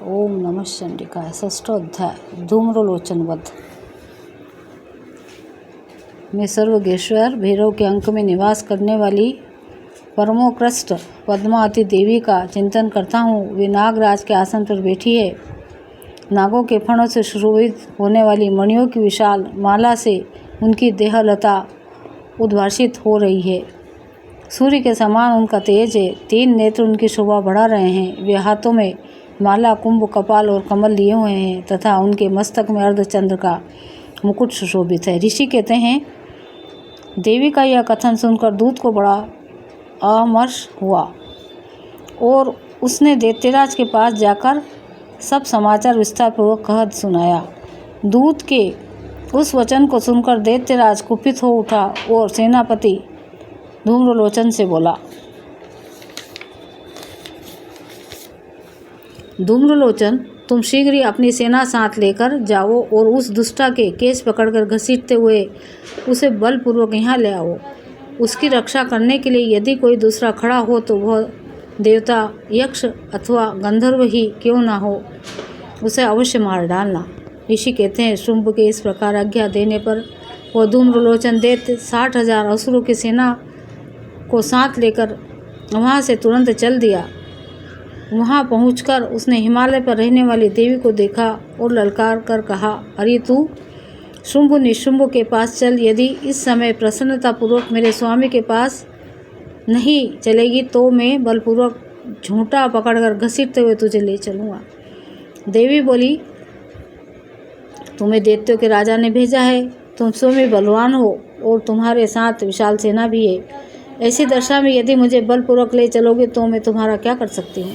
ओम नमः चंडिकाय। षष्ठोध्याय धूम्रलोचन वध। मैं सर्वगेश्वर भैरव के अंक में निवास करने वाली परमोत्कृष्ट पद्मावती देवी का चिंतन करता हूँ। वे नागराज के आसन पर बैठी है। नागों के फणों से सुशोभित होने वाली मणियों की विशाल माला से उनकी देहलता उद्भासित हो रही है। सूर्य के समान उनका तेज है। 3 नेत्र उनकी शोभा बढ़ा रहे हैं। वे हाथों में माला, कुंभ, कपाल और कमल लिए हुए हैं तथा उनके मस्तक में अर्धचंद्र का मुकुट सुशोभित है। ऋषि कहते हैं, देवी का यह कथन सुनकर दूत को बड़ा अमर्ष हुआ और उसने दैत्यराज के पास जाकर सब समाचार विस्तार पूर्वक कह सुनाया। दूत के उस वचन को सुनकर दैत्यराज कुपित हो उठा और सेनापति धूम्रलोचन से बोला, धूम्रलोचन, तुम शीघ्र ही अपनी सेना साथ लेकर जाओ और उस दुष्टा के केस पकड़कर घसीटते हुए उसे बलपूर्वक यहाँ ले आओ। उसकी रक्षा करने के लिए यदि कोई दूसरा खड़ा हो तो वह देवता, यक्ष अथवा गंधर्व ही क्यों ना हो, उसे अवश्य मार डालना। ऋषि कहते हैं, शुंभ के इस प्रकार आज्ञा देने पर वह धूम्रलोचन दैत्य 60,000 असुरों की सेना को साथ लेकर वहाँ से तुरंत चल दिया। वहाँ पहुंचकर उसने हिमालय पर रहने वाली देवी को देखा और ललकार कर कहा, अरे तू शुंभ निशुंभ के पास चल। यदि इस समय प्रसन्नतापूर्वक मेरे स्वामी के पास नहीं चलेगी तो मैं बलपूर्वक झूठा पकड़कर घसीटते हुए तुझे ले चलूँगा। देवी बोली, तुम्हें दैत्यों के राजा ने भेजा है। तुम स्वयं बलवान हो और तुम्हारे साथ विशाल सेना भी है। ऐसी दशा में यदि मुझे बलपूर्वक ले चलोगे तो मैं तुम्हारा क्या कर सकती हूँ।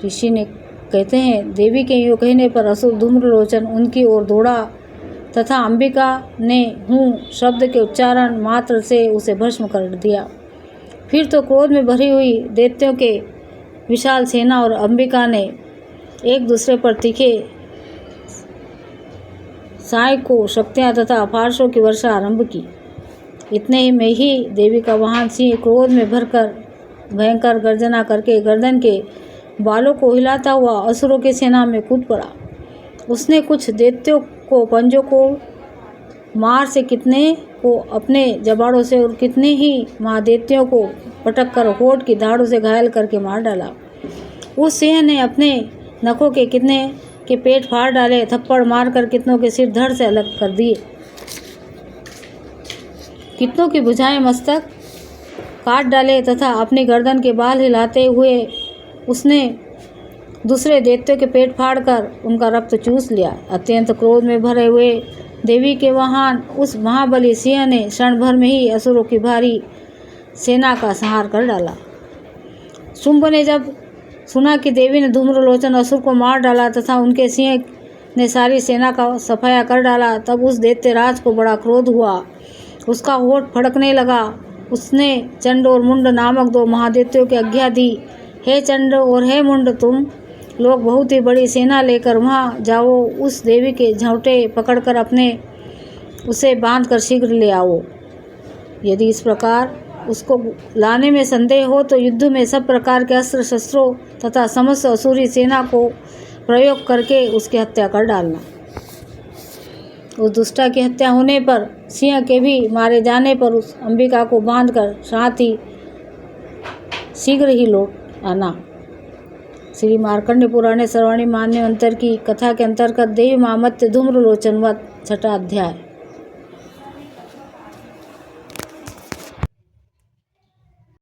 ऋषि ने कहते हैं, देवी के यूँ कहने पर असुर धूम्रलोचन उनकी ओर दौड़ा तथा अंबिका ने हूँ शब्द के उच्चारण मात्र से उसे भस्म कर दिया। फिर तो क्रोध में भरी हुई दैत्यों के विशाल सेना और अंबिका ने एक दूसरे पर तीखे सहायकों, शक्तियाँ तथा पार्श्वों की वर्षा आरंभ की। इतने ही में ही देवी का वाहन सिंह क्रोध में भरकर भयंकर गर्जना करके गर्दन के बालों को हिलाता हुआ असुरों की सेना में कूद पड़ा। उसने कुछ दैत्यों को पंजों को मार से, कितने को अपने जबाड़ों से और कितने ही महादैत्यों को पटक कर होठ की धाड़ों से घायल करके मार डाला। उस सिंह ने अपने नखों के कितने के पेट फाड़ डाले, थप्पड़ मारकर कितनों के सिर धड़ से अलग कर दिए, कितनों की भुजाएं मस्तक काट डाले तथा अपनी गर्दन के बाल हिलाते हुए उसने दूसरे दैत्यों के पेट फाड़कर उनका रक्त चूस लिया। अत्यंत क्रोध में भरे हुए देवी के वाहन उस महाबली सिंह ने क्षण भर में ही असुरों की भारी सेना का संहार कर डाला। शुंभ ने जब सुना कि देवी ने धूम्रलोचन असुर को मार डाला तथा उनके सिंह ने सारी सेना का सफाया कर डाला, तब उस दैत्यराज को बड़ा क्रोध हुआ। उसका होठ फड़कने लगा। उसने चंड और मुंड नामक 2 महादैत्यों की आज्ञा दी, हे चंड और हे मुंड, तुम लोग बहुत ही बड़ी सेना लेकर वहाँ जाओ। उस देवी के झौटे पकड़कर अपने उसे बांधकर शीघ्र ले आओ। यदि इस प्रकार उसको लाने में संदेह हो तो युद्ध में सब प्रकार के अस्त्र शस्त्रों तथा समस्त असुरी सेना को प्रयोग करके उसकी हत्या कर डालना। उस दुष्टा की हत्या होने पर सिंह के भी मारे जाने पर उस अंबिका को बांधकर साथ ही शीघ्र ही लौट आना। श्री मार्कंड पुराणे सर्वाणी मान्य अंतर की कथा के अंतर्गत देवी महामत्य धूम्रलोचन वध 6ठा अध्याय।